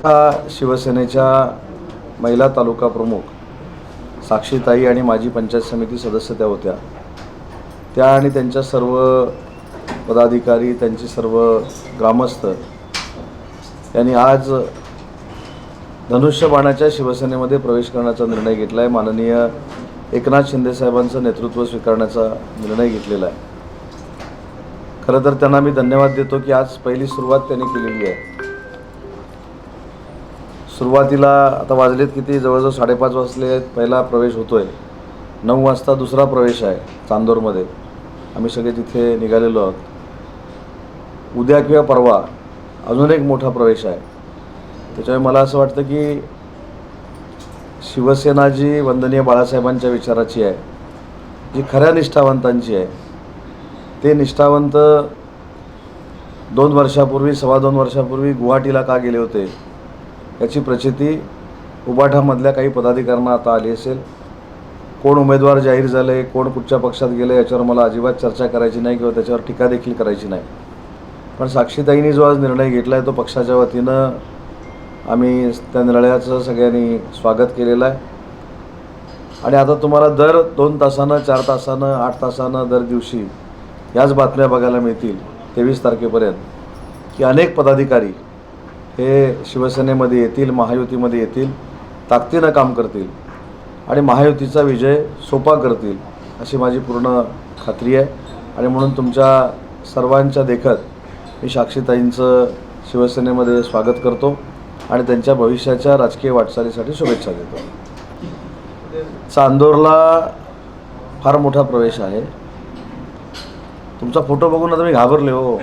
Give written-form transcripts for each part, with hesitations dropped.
शिवसेनेच्या महिला तालुका प्रमुख साक्षीताई आणि माजी पंचायत समिती सदस्य त्या होत्या. त्या आणि त्यांच्या सर्व पदाधिकारी, त्यांचे सर्व ग्रामस्थ यांनी आज धनुष्यबाणाच्या शिवसेनेमध्ये प्रवेश करण्याचा निर्णय घेतला आहे. माननीय एकनाथ शिंदे साहेबांचं नेतृत्व स्वीकारण्याचा निर्णय घेतलेला आहे. खरं तर त्यांना मी धन्यवाद देतो की आज पहिली सुरुवात त्यांनी केलेली आहे. सुरुवातीला आता वाजलेत किती, जवळजवळ 5:30 वाजले आहेत. पहिला प्रवेश होतोय. 9 वाजता दुसरा प्रवेश आहे चांदोरमध्ये. आम्ही सगळे तिथे निघालेलो आहोत. उद्या किंवा परवा अजून एक मोठा प्रवेश आहे. त्याच्यामुळे मला असं वाटतं की शिवसेना जी वंदनीय बाळासाहेबांच्या विचाराची आहे, जी खऱ्या निष्ठावंतांची आहे, ते निष्ठावंत 2 वर्षापूर्वी, 2.25 वर्षापूर्वी गुवाहाटीला का गेले होते याची प्रचिती उबाठामधल्या काही पदाधिकाऱ्यांना आता आली असेल. कोण उमेदवार जाहीर झाले, कोण कुठच्या पक्षात गेले याच्यावर मला अजिबात चर्चा करायची नाही किंवा त्याच्यावर टीका देखील करायची नाही. पण साक्षीताईंनी जो आज निर्णय घेतला आहे तो पक्षाच्या वतीनं आम्ही त्या निर्णयाचं सगळ्यांनी स्वागत केलेलं आहे. आणि आता तुम्हाला दर 2 तासानं, 4 तासानं, 8 तासानं दर दिवशी याच बातम्या बघायला मिळतील 23 तारखेपर्यंत की अनेक पदाधिकारी हे शिवसेनेमध्ये येतील, महायुतीमध्ये येतील, ताकदीनं काम करतील आणि महायुतीचा विजय सोपा करतील अशी माझी पूर्ण खात्री आहे. आणि म्हणून तुमच्या सर्वांच्या देखत मी साक्षीताईंचं शिवसेनेमध्ये स्वागत करतो आणि त्यांच्या भविष्याच्या राजकीय वाटचालीसाठी शुभेच्छा देतो. चांदोरला फार मोठा प्रवेश आहे. तुमचा फोटो बघून आता मी घाबरले हो.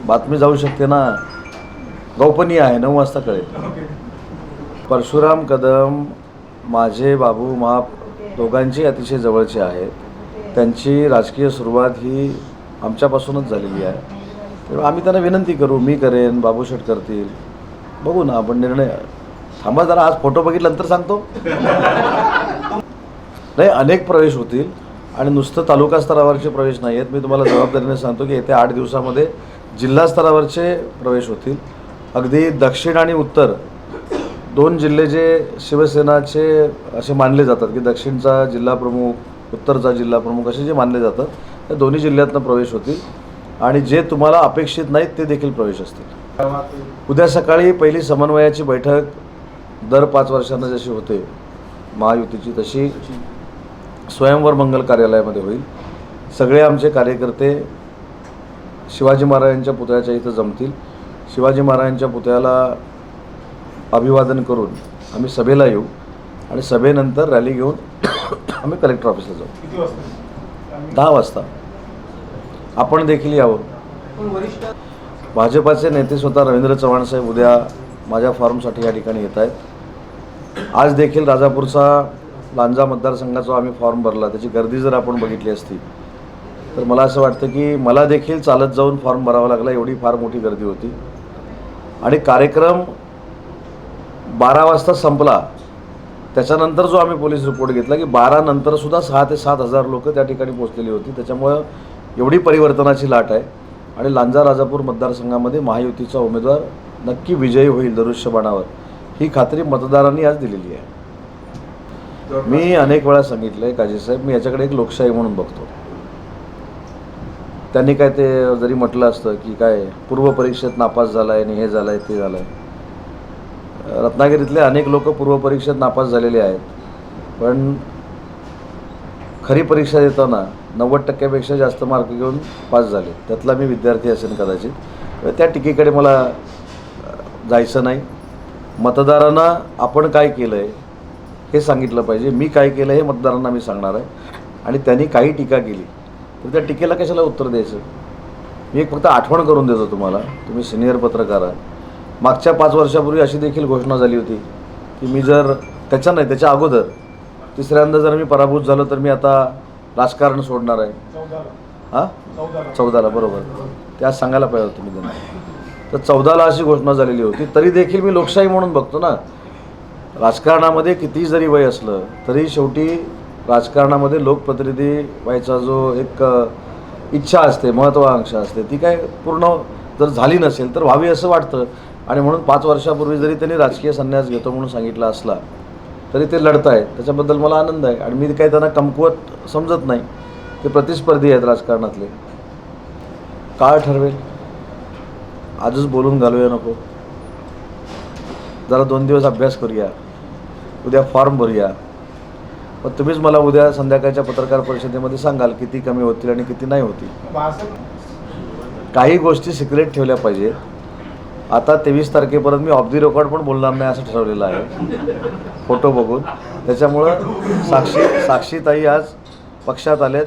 बातमी जाऊ शकते ना, गोपनीय आहे, 9 वाजता कळेल. परशुराम कदम माझे बाबू माप दोघांची अतिशय जवळचे आहेत. त्यांची राजकीय सुरुवात ही आमच्यापासूनच झालेली आहे. तेव्हा आम्ही त्यांना विनंती करू, मी करेन, बाबू शेठ करतील, बघू ना आपण निर्णय. थांबा जरा, आज फोटो बघितल्यानंतर सांगतो. नाही, अनेक प्रवेश होतील आणि नुसतं तालुका स्तरावरचे प्रवेश नाही आहेत. मी तुम्हाला जबाबदारीने सांगतो की येत्या 8 दिवसामध्ये जिल्हा स्तरावरचे प्रवेश होतील. अगदी दक्षिण आणि उत्तर 2 जिल्हे जे शिवसेनाचे असे मानले जातात की दक्षिणचा जिल्हा प्रमुख, उत्तरचा जिल्हा प्रमुख असे जे मानले जातात, त्या दोन्ही जिल्ह्यातनं प्रवेश होतील. आणि जे तुम्हाला अपेक्षित नाहीत ते देखील प्रवेश असतील. उद्या सकाळी पहिली समन्वयाची बैठक दर 5 वर्षांना जशी होते महायुतीची, तशी स्वयंवर मंगल कार्यालयामध्ये होईल. सगळे आमचे कार्यकर्ते शिवाजी महाराजांच्या पुतळ्याच्या इथं जमतील. शिवाजी महाराजांच्या पुतळ्याला अभिवादन करून आम्ही सभेला येऊ आणि सभेनंतर रॅली घेऊन आम्ही कलेक्टर ऑफिसला जाऊ. किती वाजता? 10 वाजता. आपण देखील यावं. भाजपाचे नेते स्वतः रवींद्र चव्हाण साहेब उद्या माझ्या फॉर्मसाठी या ठिकाणी येत आहेत. आज देखील राजापूरचा लांजा मतदारसंघाचा आम्ही फॉर्म भरला. त्याची गर्दी जर आपण बघितली असती तर मला असं वाटतं की मला देखील चालत जाऊन फॉर्म भरावा लागला, एवढी फार मोठी गर्दी होती. आणि कार्यक्रम 12 वाजता संपला. त्याच्यानंतर जो आम्ही पोलीस रिपोर्ट घेतला की 12 नंतरसुद्धा 6,000 ते 7,000 लोक त्या ठिकाणी पोहोचलेली होती. त्याच्यामुळं एवढी परिवर्तनाची लाट आहे. आणि लांजा राजापूर मतदारसंघामध्ये महायुतीचा उमेदवार नक्की विजयी होईल धनुष्यबाणावर, ही खात्री मतदारांनी आज दिलेली आहे. मी अनेक वेळा सांगितलं आहे काजीसाहेब, मी याच्याकडे एक लोकशाही म्हणून बघतो. त्यांनी काय ते जरी म्हटलं असतं की काय पूर्वपरीक्षेत नापास झाला आहे आणि हे झालं आहे ते झालं आहे. रत्नागिरीतले अनेक लोक पूर्वपरीक्षेत नापास झालेले आहेत, पण खरी परीक्षा देताना 90% जास्त मार्क घेऊन पास झाले. त्यातला मी विद्यार्थी असेल कदाचित. त्या टीकेकडे मला जायचं नाही. मतदारांना आपण काय केलं आहे हे सांगितलं पाहिजे. मी काय केलं हे मतदारांना मी सांगणार आहे. आणि त्यांनी काही टीका केली तर त्या टीकेला कशाला उत्तर द्यायचं. मी एक फक्त आठवण करून देतो तुम्हाला, तुम्ही सिनियर पत्रकार आहात. मागच्या 5 वर्षापूर्वी अशी देखील घोषणा झाली होती की मी जर त्याच्या अगोदर 3ऱ्यांदा जर मी पराभूत झालो तर मी आता राजकारण सोडणार आहे. 14ला बरोबर, ते आज सांगायला पाहिजे होतं तुम्ही त्यांना. तर 14ला अशी घोषणा झालेली होती. तरी देखील मी लोकशाही म्हणून बघतो ना. राजकारणामध्ये किती जरी वय असलं तरी शेवटी राजकारणामध्ये लोकप्रतिनिधी व्हायचा जो एक इच्छा असते, महत्त्वाकांक्षा असते, ती काय पूर्ण जर झाली नसेल तर व्हावी असं वाटतं. आणि म्हणून 5 वर्षापूर्वी जरी त्यांनी राजकीय संन्यास घेतो म्हणून सांगितलं असला तरी ते लढत आहेत, त्याच्याबद्दल मला आनंद आहे. आणि मी काही त्यांना कमकुवत समजत नाही. ते प्रतिस्पर्धी आहेत राजकारणातले. काळ ठरवेल. आजच बोलून घालूया नको. जरा 2 दिवस अभ्यास करूया, उद्या फॉर्म भरूया. मग तुम्हीच मला उद्या संध्याकाळच्या पत्रकार परिषदेमध्ये सांगाल किती कमी होतील आणि किती नाही होतील. काही गोष्टी सिक्रेट ठेवल्या पाहिजेत. आता 23 तारखेपर्यंत मी ऑफ दी रेकॉर्ड पण बोलणार नाही असं ठरवलेलं आहे, फोटो बघून. त्याच्यामुळं साक्षीताई आज पक्षात आलेत,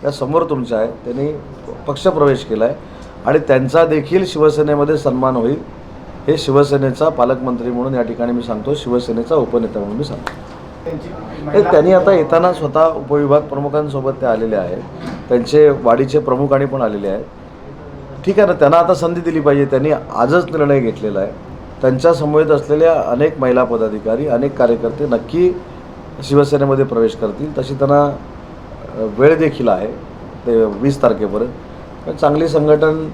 त्या समोर तुमच्या आहेत. त्यांनी पक्षप्रवेश केला आहे आणि त्यांचा देखील शिवसेनेमध्ये सन्मान होईल. हे शिवसेनेचा पालकमंत्री म्हणून या ठिकाणी मी सांगतो, शिवसेनेचा उपनेता म्हणून मी सांगतो. त्यांनी आता येताना स्वतः उपविभाग प्रमुखांसोबत ते आलेले आहेत. त्यांचे वाडीचे प्रमुख आणि पण आलेले आहेत. ठीक आहे ना, त्यांना आता संधी दिली पाहिजे. त्यांनी आजच निर्णय घेतलेला आहे. त्यांच्या समवेत असलेल्या अनेक महिला पदाधिकारी, अनेक कार्यकर्ते नक्की शिवसेनेमध्ये प्रवेश करतील. तशी त्यांना वेळ देखील आहे, ते 20 तारखेपर्यंत. पण चांगली संघटन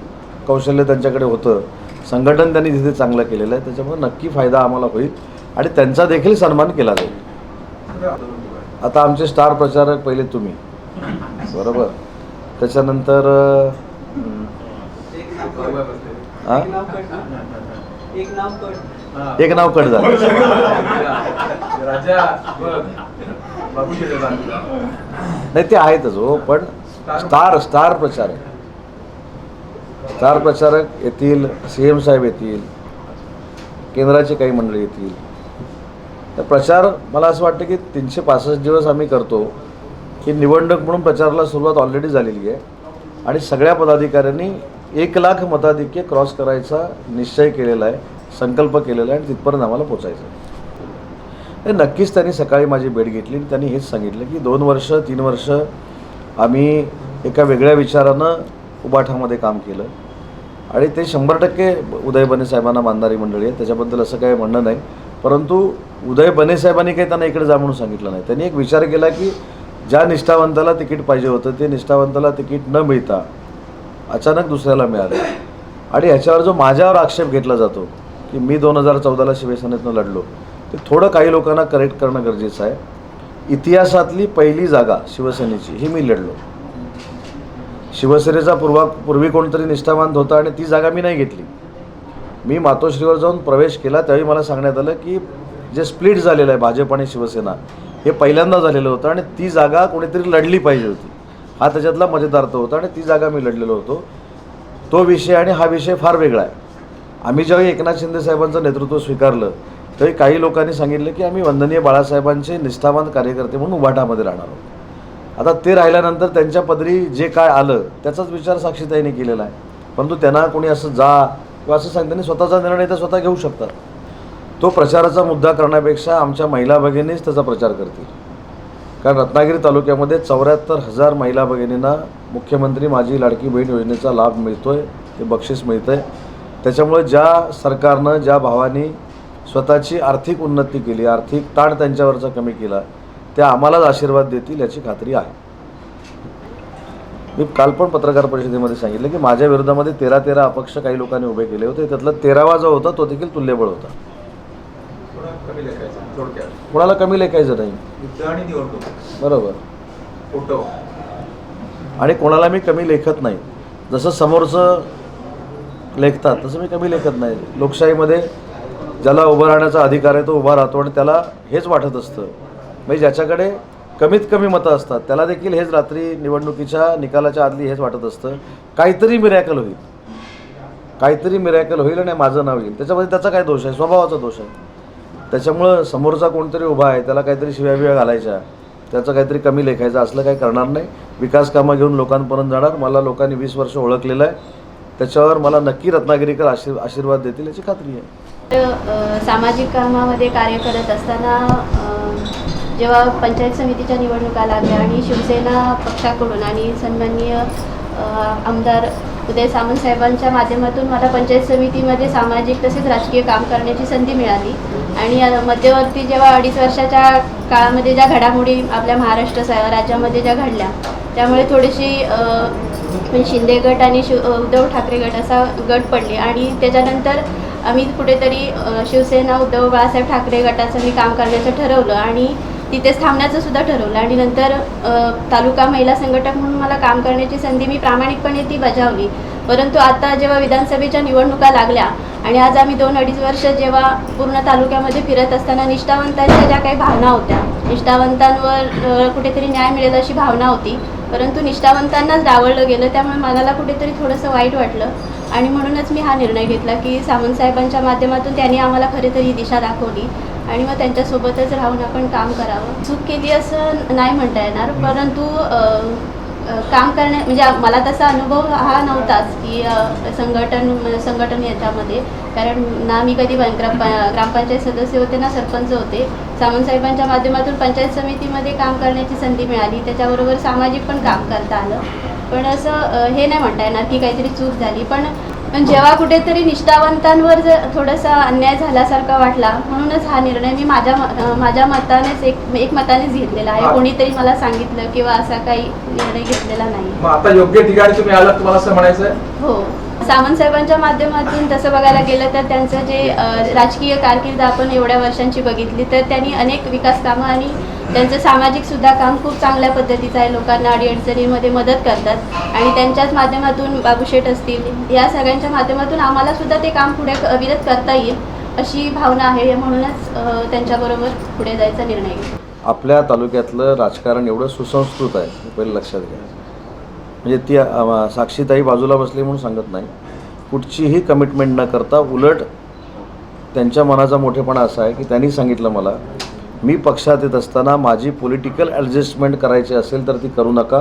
कौशल्य त्यांच्याकडे होतं. संघटन त्यांनी तिथे चांगलं केलेलं आहे. त्याच्यामुळे नक्की फायदा आम्हाला होईल आणि त्यांचा देखील सन्मान केला जाईल. आता आमचे स्टार प्रचारक पहिले तुम्ही, बरोबर. त्याच्यानंतर एक नाव कट झालं. नाही ते आहेतच हो, पण स्टार प्रचारक येतील, CM साहेब येतील, केंद्राची काही मंडळी येतील. तर प्रचार मला असं वाटतं की 365 दिवस आम्ही करतो की निवडणूक म्हणून प्रचाराला सुरुवात ऑलरेडी झालेली आहे आणि सगळ्या पदाधिकाऱ्यांनी 1,00,000 मताधिक्य क्रॉस करायचा निश्चय केलेला आहे, संकल्प केलेला आहे आणि तिथपर्यंत आम्हाला पोचायचं आहे. नक्कीच त्यांनी सकाळी माझी भेट घेतली आणि त्यांनी हेच सांगितलं की 2 वर्ष 3 वर्ष आम्ही एका वेगळ्या विचारानं उबाठामध्ये काम केलं आणि ते 100% उदय बने साहेबांना मानणारी मंडळी आहे. त्याच्याबद्दल असं काही म्हणणं नाही. परंतु उदय बने साहेबांनी काही त्यांना इकडे जा म्हणून सांगितलं नाही. त्यांनी एक विचार केला की ज्या निष्ठावंताला तिकीट पाहिजे होतं ते निष्ठावंताला तिकीट न मिळता अचानक दुसऱ्याला मिळालं. आणि ह्याच्यावर जो माझ्यावर आक्षेप घेतला जातो की मी 2014ला शिवसेनेतनं लढलो, ते थोडं काही लोकांना करेक्ट करणं गरजेचं आहे. इतिहासातली पहिली जागा शिवसेनेची ही मी लढलो. शिवसेनेचा पूर्वी कोणतरी निष्ठावंत होता आणि ती जागा मी नाही घेतली. मी मातोश्रीवर जाऊन प्रवेश केला त्यावेळी मला सांगण्यात आलं की जे स्प्लिट झालेलं आहे भाजप आणि शिवसेना हे पहिल्यांदा झालेलं होतं आणि ती जागा कोणीतरी लढली पाहिजे होती. हा त्याच्यातला मजेदार्थ होता आणि ती जागा मी लढलेलो होतो. तो विषय आणि हा विषय फार वेगळा आहे. आम्ही ज्यावेळी एकनाथ शिंदे साहेबांचं नेतृत्व स्वीकारलं त्यावेळी काही लोकांनी सांगितलं की आम्ही वंदनीय बाळासाहेबांचे निष्ठावंत कार्यकर्ते म्हणून उभाटामध्ये राहणार आहोत. आता ते राहिल्यानंतर त्यांच्या पदरी जे काय आलं त्याचाच विचार साक्षीताईने केलेला आहे. परंतु त्यांना कोणी असं जा किंवा असं सांग, त्यांनी स्वतःचा निर्णय ते स्वतः घेऊ शकतात. तो प्रचाराचा मुद्दा करण्यापेक्षा आमच्या महिला भगिनीच त्याचा प्रचार करतील. कारण रत्नागिरी तालुक्यामध्ये 74,000 महिला भगिनींना मुख्यमंत्री माझी लाडकी बहीण योजनेचा लाभ मिळतो आहे, ते बक्षीस मिळतं आहे. त्याच्यामुळे ज्या सरकारनं ज्या भावानी स्वतःची आर्थिक उन्नती केली, आर्थिक ताण त्यांच्यावरचा कमी केला, त्या आम्हालाच आशीर्वाद देतील याची खात्री आहे. मी काल पण पत्रकार परिषदेमध्ये सांगितलं की माझ्या विरोधामध्ये 13 अपक्ष काही लोकांनी उभे केले होते. त्यातला 13वा जो होता तो देखील तुल्यबळ होता. कोणाला कमी लेखायचं नाही, बरोबर. आणि कोणाला मी कमी लेखत नाही. जसं समोरचं लेखतात तसं मी कमी लेखत नाही. लोकशाहीमध्ये ज्याला उभं राहण्याचा अधिकार आहे तो उभा राहतो आणि त्याला हेच वाटत असतं, म्हणजे ज्याच्याकडे कमीत कमी मतं असतात त्याला देखील हेच रात्री निवडणुकीच्या निकालाच्या आदली हेच वाटत असतं काहीतरी मिरॅकल होईल, काहीतरी मिरॅकल होईल आणि माझं नाव येईल. त्याच्यामध्ये त्याचा काय दोष आहे? स्वभावाचा दोष आहे. त्याच्यामुळं समोरचा कोणतरी उभा आहे त्याला काहीतरी शिव्या घालायच्या, त्याचं काहीतरी कमी लेखायचं असलं काही करणार नाही. विकास कामं घेऊन लोकांपर्यंत जाणार. मला लोकांनी 20 वर्ष ओळखलेलं आहे, त्याच्यावर मला नक्की रत्नागिरीकर आशीर्वाद देतील याची खात्री आहे. सामाजिक कामामध्ये कार्य करत असताना जेव्हा पंचायत समितीच्या निवडणुका लागल्या आणि शिवसेना पक्षाकडून आणि सन्माननीय आमदार उदय सामंत साहेबांच्या माध्यमातून मला पंचायत समितीमध्ये सामाजिक तसेच राजकीय काम करण्याची संधी मिळाली. आणि मध्यवर्ती जेव्हा 2.5 वर्षाच्या काळामध्ये ज्या घडामोडी आपल्या महाराष्ट्र राज्यामध्ये ज्या घडल्या त्यामुळे थोडीशी पण शिंदे गट आणि उद्धव ठाकरे गट असा गट पडले आणि त्याच्यानंतर आम्ही कुठेतरी शिवसेना उद्धव बाळासाहेब ठाकरे गटाचं मी काम करण्याचं ठरवलं आणि तिथेच थांबण्याचं सुद्धा ठरवलं आणि नंतर तालुका महिला संघटक म्हणून मला काम करण्याची संधी मी प्रामाणिकपणे ती बजावली. परंतु आता जेव्हा विधानसभेच्या निवडणुका लागल्या आणि आज आम्ही 2-2.5 वर्ष जेव्हा पूर्ण तालुक्यामध्ये फिरत असताना निष्ठावंतांच्या ज्या काही भावना होत्या, निष्ठावंतांवर कुठेतरी न्याय मिळेल अशी भावना होती, परंतु निष्ठावंतांनाच डावललं गेलं. त्यामुळे मनाला कुठेतरी थोडंसं वाईट वाटलं आणि म्हणूनच मी हा निर्णय घेतला की सामंत साहेबांच्या माध्यमातून त्यांनी आम्हाला खरं तर ही दिशा दाखवली आणि मग त्यांच्यासोबतच राहून आपण काम करावं. चूक केली असं नाही म्हणता येणार, परंतु काम करण्या म्हणजे मला तसा अनुभव हा नव्हताच की संघटन याच्यामध्ये, कारण ना मी कधी ग्रामपंचायत सदस्य होते ना सरपंच होते. सामंत साहेबांच्या माध्यमातून पंचायत समितीमध्ये काम करण्याची संधी मिळाली, त्याच्याबरोबर सामाजिक पण काम करता आलं. पण असं हे नाही म्हणता येणार की काहीतरी चूक झाली, पण जेव्हा कुठेतरी निष्ठावंतांवर जर थोडासा अन्याय झाल्यासारखा वाटला म्हणूनच हा निर्णय मी माझ्या मतानेच एक मतानेच घेतलेला आहे. कोणीतरी मला सांगितलं किंवा असा काही निर्णय घेतलेला नाही. मग आता योग्य ठिकाणी तुम्ही आलात, तुम्हाला असं म्हणायचं आहे? हो, सामंत साहेबांच्या माध्यमातून तसं बघायला गेलं तर त्यांचं जे राजकीय कारकीर्द आपण एवढ्या वर्षांची बघितली तर त्यांनी अनेक विकास कामं आणि त्यांचं सामाजिक सुद्धा काम खूप चांगल्या पद्धतीचं आहे. लोकांना अडीअडचणींमध्ये मदत करतात आणि त्यांच्याच माध्यमातून बाबूशेठ असतील या सगळ्यांच्या माध्यमातून आम्हाला सुद्धा ते काम पुढे अविरत करता येईल अशी भावना आहे. म्हणूनच त्यांच्याबरोबर पुढे जायचा निर्णय घेतला. आपल्या तालुक्यातलं राजकारण एवढं सुसंस्कृत आहे, पहिलं लक्षात घ्या. म्हणजे ती साक्षीताई बाजूला बसली म्हणून सांगत नाही, कुठचीही कमिटमेंट न करता उलट त्यांच्या मनाचा मोठेपणा असा आहे की त्यांनी सांगितलं मला, मी पक्षात येत असताना माझी पॉलिटिकल ॲडजस्टमेंट करायची असेल तर ती करू नका,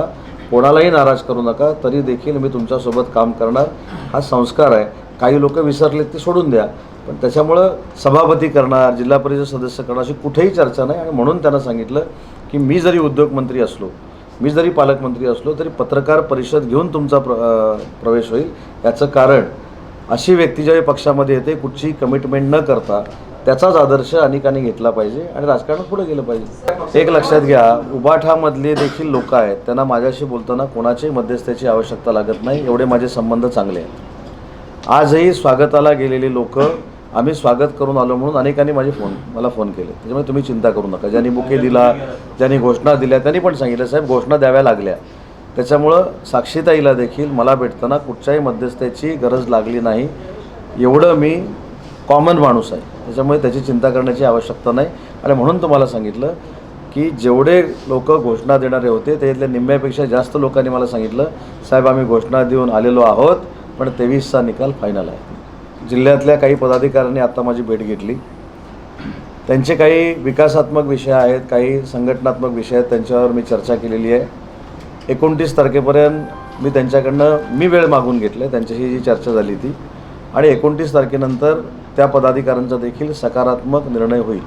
कोणालाही नाराज करू नका, तरी देखील मी तुमच्यासोबत काम करणार. हा संस्कार आहे. काही लोक विसरलेत ते सोडून द्या, पण त्याच्यामुळं सभापती करणार, जिल्हा परिषद सदस्य करणार अशी कुठेही चर्चा नाही. आणि म्हणून त्यांना सांगितलं की मी जरी उद्योगमंत्री असलो, मी जरी पालकमंत्री असलो तरी पत्रकार परिषद घेऊन तुमचा प्रवेश होईल. याचं कारण अशी व्यक्ती ज्यावेळी पक्षामध्ये येते कुठचीही कमिटमेंट न करता त्याचाच आदर्श अनेकांनी घेतला पाहिजे आणि राजकारणात पुढे गेलं पाहिजे. एक लक्षात घ्या, उबाठामधले देखील लोक आहेत, त्यांना माझ्याशी बोलताना कोणाच्याही मध्यस्थ्याची आवश्यकता लागत नाही, एवढे माझे संबंध चांगले आहेत. आजही स्वागताला गेलेली लोक, आम्ही स्वागत करून आलो म्हणून अनेकांनी मला फोन केले. त्याच्यामुळे तुम्ही चिंता करू नका. ज्यांनी बुके दिला, ज्यांनी घोषणा दिल्या त्यांनी पण सांगितलं साहेब घोषणा द्याव्या लागल्या. त्याच्यामुळं साक्षीताईला देखील मला भेटताना कुठच्याही मध्यस्थ्याची गरज लागली नाही. एवढं मी कॉमन माणूस आहे, त्याच्यामुळे त्याची चिंता करण्याची आवश्यकता नाही. आणि म्हणून तुम्हाला सांगितलं की जेवढे लोक घोषणा देणारे होते त्यातल्या निम्म्यापेक्षा जास्त लोकांनी मला सांगितलं साहेब आम्ही घोषणा देऊन आलेलो आहोत, पण 23चा निकाल फायनल आहे. जिल्ह्यातल्या काही पदाधिकाऱ्यांनी आत्ता माझी भेट घेतली. त्यांचे काही विकासात्मक विषय आहेत, काही संघटनात्मक विषय आहेत, त्यांच्यावर मी चर्चा केलेली आहे. 29 तारखेपर्यंत मी त्यांच्याकडनं वेळ मागून घेतले, त्यांच्याशी जी चर्चा झाली ती, आणि 29 तारखेनंतर त्या पदाधिकाऱ्यांचा देखील सकारात्मक निर्णय होईल.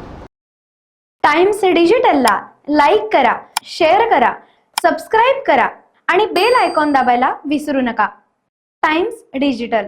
टाइम्स डिजिटलला लाईक करा, शेअर करा, सबस्क्राईब करा आणि बेल आयकॉन दाबायला विसरू नका. Times digital.